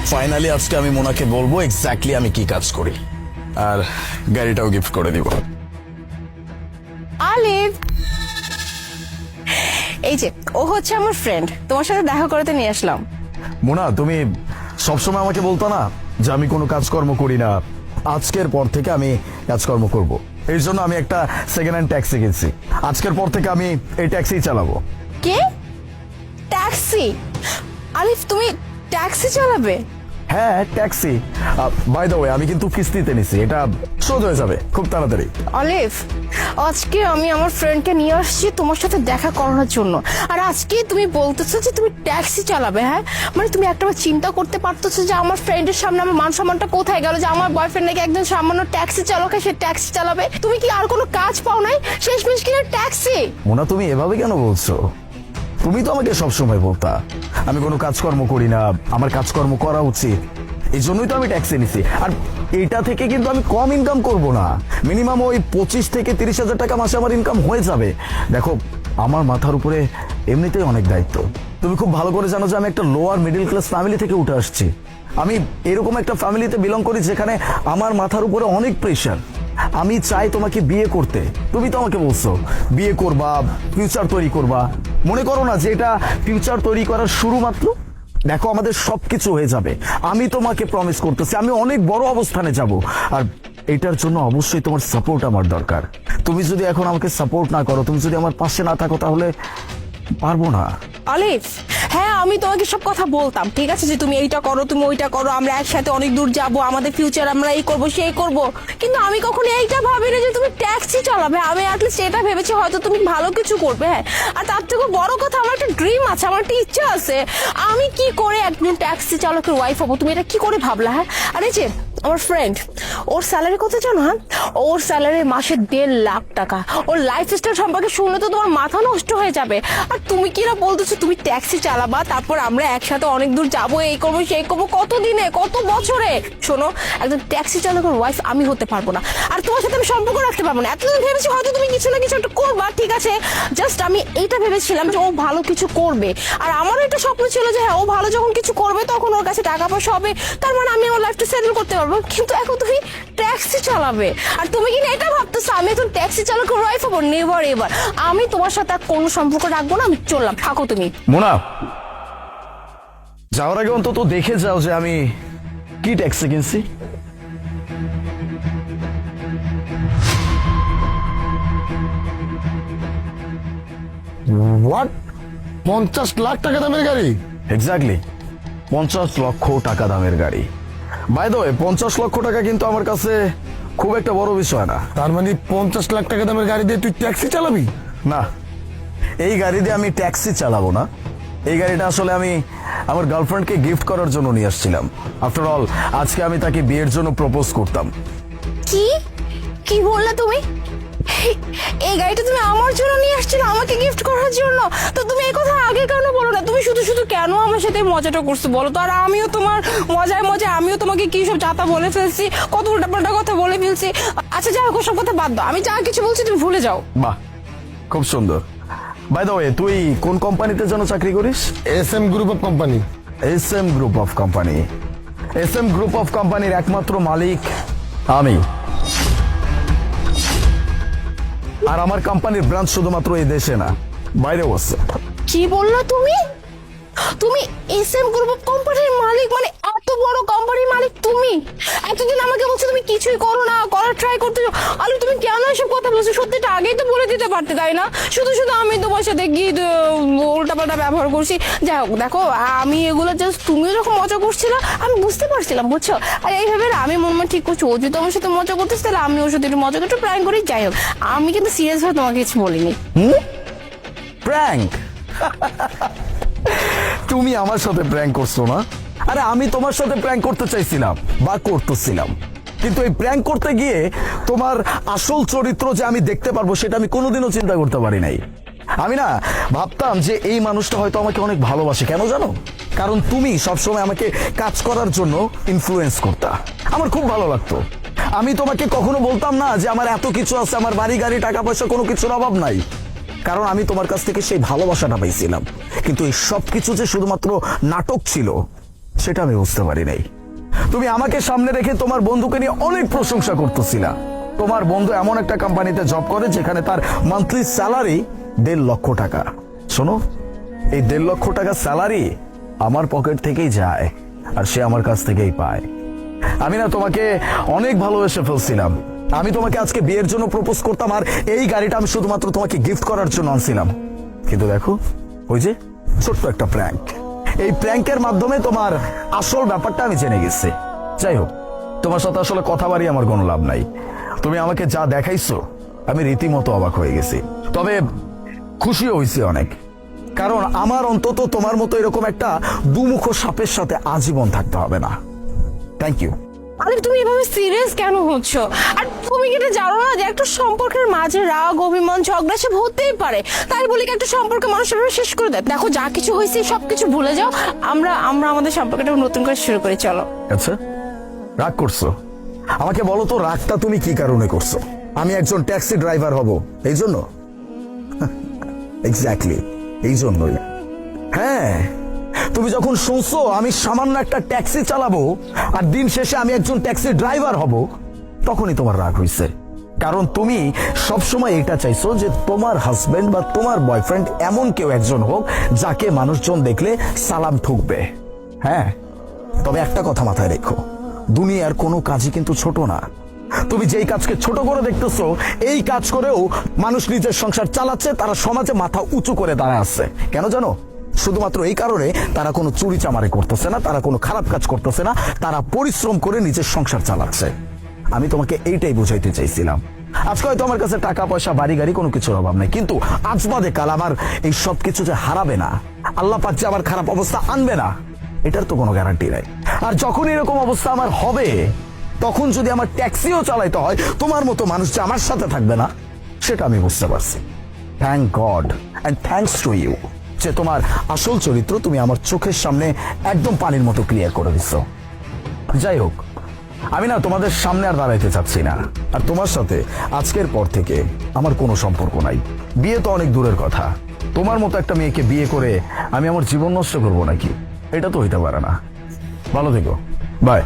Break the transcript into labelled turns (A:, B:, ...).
A: Finally আজকে আমি মোনাকে বলবো এক্স্যাক্টলি আমি কি কাজ করি, আর গাড়িটাও গিফট করে দিব।
B: আলিফ, এই যে ও হচ্ছে আমার ফ্রেন্ড, তোমার সাথে দেখা করতে নিয়ে আসলাম।
A: মোনা, তুমি সবসময় আমাকে বলতো না যে আমি কোনো কাজকর্ম করি না, আজকের পর থেকে আমি কাজকর্ম করব। এই জন্য আমি একটা সেকেন্ড হ্যান্ড ট্যাক্সি কিনছি। আজকের পর থেকে আমি এই ট্যাক্সি চালাবো।
B: কে? ট্যাক্সি? আলিফ, তুমি ট্যাক্সি চালাবে?
A: হ্যাঁ, ট্যাক্সি। বাই দ্য ওয়ে, আমি কিন্তু কিস্তিতে নিছি, এটা শোধ হয়ে যাবে খুব তাড়াতাড়ি।
B: আলিফ, আজকে আমি আমার ফ্রেন্ডকে নিয়ে আসছি তোমার সাথে দেখা করানোর জন্য, আর আজকে তুমি বলতেছো যে তুমি ট্যাক্সি চালাবে? হ্যাঁ, মানে তুমি একটাবার চিন্তা করতে পারতেছো যে আমার ফ্রেন্ডের সামনে আমার মান সম্মানটা কোথায় গেল, যে আমার বয়ফ্রেন্ড নাকি একজন সামান্য ট্যাক্সি চালক, সে ট্যাক্সি চালাবে? তুমি কি আর কোনো কাজ পাও নাই? শেষমেশ কিনা ট্যাক্সি।
A: মোনা, তুমি এভাবে কেন বলছো? তুমি তো আমাকে সবসময় বলতা আমি কোনো কাজকর্ম করি না, আমার কাজকর্ম করা উচিত, এই জন্যই তো আমি ট্যাক্সি নিছি। আর এটা থেকে কিন্তু আমি কম ইনকাম করব না, মিনিমাম ওই 25 থেকে 30,000 টাকা মাসে আমার ইনকাম হয়ে যাবে। দেখো, আমার মাথার উপরে এমনিতেই অনেক দায়িত্ব। তুমি খুব ভালো করে জানো যে আমি একটা লোয়ার মিডল ক্লাস ফ্যামিলি থেকে উঠে আসছি। আমি এরকম একটা ফ্যামিলিতে বিলং করি যেখানে আমার মাথার উপরে অনেক প্রেশার। আমি চাই তোমাকে বিয়ে করতে, তুমি তো আমাকে বলছো বিয়ে করবা, ফিউচার তৈরি করবা। মনে করো না যে এটা ফিউচার তৈরি করার শুরু মাত্র? দেখো, আমাদের সবকিছু হয়ে যাবে, আমি তোমাকে প্রমিস করতেছি আমি অনেক বড় অবস্থানে যাব। আর এটার জন্য অবশ্যই তোমার সাপোর্ট আমার দরকার। তুমি যদি এখন আমাকে সাপোর্ট না করো, তুমি যদি আমার পাশে না থাকো, তাহলে পারবো না।
B: আলিফ, হ্যাঁ আমি তোমাকে সব কথা বলতাম, ঠিক আছে, যে তুমি এইটা করো, তুমি ওইটা করো, আমরা একসাথে অনেক দূর যাব, আমাদের ফিউচার আমরা এই করব সেই করব, কিন্তু আমি কখনো এইটা ভাবিনি যে তুমি ট্যাক্সি চালাবে। আমি অ্যাটলিস্ট এটা ভেবেছি হয়তো তুমি ভালো কিছু করবে। হ্যাঁ, আর তার থেকে বড় কথা, আমার একটা ড্রিম আছে, আমার একটা ইচ্ছা আছে, আমি কি করে একজন ট্যাক্সি চালকের ওয়াইফ হবো। তুমি এটা কি করে ভাবলা? হ্যাঁ, আর এই যে আমার ফ্রেন্ড, ওর স্যালারি কত জানো? হ্যাঁ, ওর স্যালারি মাসে 1.5 লাখ টাকা। ওর লাইফস্টাইল সম্পর্কে শুনলে তো তোমার মাথা নষ্ট হয়ে যাবে। আর তুমি কিনা বলতেছো তুমি ট্যাক্সি চালাবা, তারপর আমরা একসাথে অনেক দূর যাবো, এই করবো সেই করবো, কত দিনে কত বছরে। শোনো, একজন ট্যাক্সি চালকের ওয়াইফ আমি হতে পারবো না, আর তোমার সাথে আমি সম্পর্ক রাখতে পারবো না। এতদিন ভেবেছি হয়তো তুমি কিছু না কিছু একটা করবা, ঠিক আছে, জাস্ট আমি এইটা ভেবেছিলাম যে ও ভালো কিছু করবে, আর আমারও একটা স্বপ্ন ছিল যে হ্যাঁ ও ভালো যখন কিছু করবে তখন ওর কাছে টাকা পয়সা হবে, তার মানে আমি আমার লাইফটা সেটেল করতে পারবো। কিন্তু এখন তুমি ট্যাক্সি চালাবে, আর তুমি কিনা এটা ভাবতেছো আমি এখন ট্যাক্সি চালকের ওয়াইফ হবো? Never ever. আমি তোমার সাথে আর কোনো সম্পর্ক রাখবো না, আমি চললাম, থাকো তুমি।
A: মোনা, যাওয়ার আগে অন্তত দেখে যাও যে আমি কি ট্যাক্সি কিনছি।
C: হোয়াট? 50 লাখ টাকা দামের গাড়ি?
A: এক্স্যাক্টলি 50 লক্ষ টাকা দামের গাড়ি। বাই দ্য ওয়ে, 50 লক্ষ টাকা কিন্তু আমার কাছে খুব একটা বড় বিষয় না।
C: তার মানে 50 লাখ টাকা দামের গাড়ি দিয়ে তুই ট্যাক্সি চালাবি?
A: না, এই গাড়ি দিয়ে আমি ট্যাক্সি চালাবো না। এই গাড়িটা আসলে আমি আমার গার্লফ্রেন্ডকে গিফট করার জন্য নিয়ে আসছিলাম। আফটার অল, আজকে আমি তাকে বিয়ের জন্য প্রপোজ করতাম।
B: কি কি বললা তুমি? এই গাড়িটা তুমি আমার জন্য নিয়ে আসছিলে, আমাকে গিফট করার জন্য? তো তুমি এই কথা আগে কেন বলো না? তুমি শুধু শুধু কেন আমার সাথে মজাটা করছো বলো তো? আর আমিও তোমার মজায় মজায় আমিও তোমাকে কি সব যাতা বলে ফেলছি, কত উল্টাপাল্টা কথা বলে ফেলছি। আচ্ছা যাই হোক, সব কথা বাদ দাও, আমি যা কিছু বলছি তুমি ভুলে যাও।
A: বাহ, খুব সুন্দর। বাই দ্য ওয়ে, তুই কোন কোম্পানিতে যেন চাকরি করিস?
C: SM group of company.
A: SM group of company. SM group of কোম্পানির একমাত্র মালিক আমি, আর আমার কোম্পানির ব্রাঞ্চ শুধুমাত্র এই দেশে না, বাইরেও আছে।
B: কি বললা তুমি? তুমি SM গ্রুপ অফ কোম্পানির মালিক? মানে এত বড় কোম্পানির মালিক তুমি? এতদিন আমাকে বলছো তুমি কিছুই করো না, করার ট্রাই করতে। আলু, তুমি কেন এসব কথা বলছো? সত্যিটা আগেই তো বলে দিতে পারতে, তাই না? শুধু শুধু আমি তোমার সাথে কি উল্টাপাল্টা ব্যবহার করছি? যাই হোক, দেখো, আমি এগুলো জাস্ট, তুমিও যখন মজা করছিল আমি বুঝতে পারছিলাম, বুঝছো? আর এইভাবে আমি মন ঠিক করছি, ও যদি আমার সাথে মজা করতেছে তাহলে আমি ওর সাথে একটু মজা করতে প্র্যাঙ্ক করি। যাই হোক, আমি কিন্তু সিরিয়াস ভাবে তোমাকে কিছু বলিনি।
A: প্র্যাঙ্ক? তুমি আমার সাথে প্র্যাঙ্ক করছো না? আরে আমি তোমার সাথে প্র্যাঙ্ক করতে চাইছিলাম বা করতেছিলাম, কিন্তু এই প্র্যাঙ্ক করতে গিয়ে তোমার আসল চরিত্র যে আমি দেখতে পারবো সেটা আমি কোনোদিনও চিন্তা করতে পারি নাই। আমি না ভাবতাম যে এই মানুষটা হয়তো আমাকে অনেক ভালোবাসে। কেন জানো? কারণ তুমি সবসময় আমাকে কাজ করার জন্য ইনফ্লুয়েন্স করতা, আমার খুব ভালো লাগতো। আমি তোমাকে কখনো বলতাম না যে আমার এত কিছু আছে, আমার বাড়ি গাড়ি টাকা পয়সা কোনো কিছুর অভাব নাই, কারণ আমি তোমার কাছ থেকে সেই ভালোবাসাটা পাইছিলাম। কিন্তু এই সব কিছু যে শুধুমাত্র নাটক ছিল সেটা আমি বুঝতে পারি নাই। তুমি আমাকে সামনে রেখে তোমার বন্ধুকে নিয়ে অনেক প্রশংসা করতেছিলা। তোমার বন্ধু এমন একটা কোম্পানিতে জব করে যেখানে তার মান্থলি স্যালারি 1.5 লক্ষ টাকা। শোনো, এই 1.5 লক্ষ টাকা স্যালারি আমার পকেট থেকেই যায় আর সে আমার কাছ থেকেই পায়। আমি না তোমাকে অনেক ভালোবেসে ফেলছিলাম। আমি তোমাকে আজকে বিয়ের জন্য প্রপোজ করতাম আর এই গাড়িটা আমি শুধুমাত্র তোমাকে গিফট করার জন্য আনছিলাম। কিন্তু দেখো, ওই যে ছোট্ট একটা প্র্যাঙ্ক, এই প্র্যাঙ্কের মাধ্যমে তোমার আসল ব্যাপারটা আমি জেনে গেছি। যাই হোক, তোমার সাথে আসলে কথা বাড়ি আমার কোনো লাভ নাই। তুমি আমাকে যা দেখাইছো আমি রীতিমতো অবাক হয়ে গেছি, তবে খুশিও হয়েছি অনেক। কারণ আমার অন্তত তোমার মতো এরকম একটা দুমুখ সাপের সাথে আজীবন থাকতে হবে না। Thank you.
B: আরে তুমি এভাবে সিরিয়াস কেন হচ্ছ? আর তুমি কি এটা জানো না যে একটা সম্পর্কের মাঝে রাগ, অভিমান, ঝগড়া সব হতেই পারে। তাই বলি কি একটা সম্পর্ক মানুষ এভাবে শেষ করে দেয়? দেখো, যা কিছু হয়েছে সবকিছু ভুলে যাও। আমরা আমরা আমাদের সম্পর্কটা নতুন করে শুরু করি, চলো।
A: আচ্ছা, রাগ করছো? আমাকে বলো তো, রাগটা তুমি কি কারণে করছো? আমি একজন ট্যাক্সি ড্রাইভার হব এই জন্য? এক্স্যাক্টলি এই জন্যই। হ্যাঁ, তুমি যখন শুনছো আমি সামান্য একটা ট্যাক্সি চালাবো আর দিন শেষে আমি একজন ট্যাক্সি ড্রাইভার হব, তখনই তোমার রাগ হয়েছে। কারণ তুমি সবসময় এটা চাইছো যে তোমার হাজবেন্ড বা তোমার বয়ফ্রেন্ড এমন কেউ একজন হোক যাকে মানুষজন দেখলে সালাম ঠুকবে। হ্যাঁ, তবে একটা কথা মাথায় রেখো, দুনিয়ার কোনো কাজই কিন্তু ছোট না। তুমি যেই কাজকে ছোট করে দেখতেছো, এই কাজ করেও মানুষ নিজের সংসার চালাচ্ছে, তারা সমাজে মাথা উঁচু করে দাঁড়ায় আছে। কেন জানো? শুধুমাত্র এই কারণে তারা কোনো চুরি চামারি করতেছে না, তারা কোনো খারাপ কাজ করতেছে না, তারা পরিশ্রম করে নিজের সংসার চালাচ্ছে। আমি তোমাকে এইটাই বুঝাইতে চাইছিলাম। আজকে হয়তো আমার কাছে টাকা পয়সা, বাড়ি গাড়ি কোনো কিছুর অভাব নেই, কিন্তু আজ বাদে কাল আমার এই সব কিছু যে হারাবে না, আল্লাহ পাক যে আমার খারাপ অবস্থা আনবে না, এটার তো কোনো গ্যারান্টি নাই। আর যখন এরকম অবস্থা আমার হবে, তখন যদি আমার ট্যাক্সিও চালাইতে হয়, তোমার মতো মানুষ যে আমার সাথে থাকবে না, সেটা আমি বুঝতে পারছি। Thank God and thanks to you যে তোমার আসল চরিত্র তুমি আমার চোখের সামনে একদম পানির মতো ক্লিয়ার করে দিচ্ছ। যাই হোক, আমি না তোমাদের সামনে আর দাঁড়াইতে চাচ্ছি না। আর তোমার সাথে আজকের পর থেকে আমার কোনো সম্পর্ক নাই। বিয়ে তো অনেক দূরের কথা, তোমার মতো একটা মেয়েকে বিয়ে করে আমি আমার জীবন নষ্ট করবো নাকি? এটা তো হইতে পারে না। ভালো থেকো, বাই।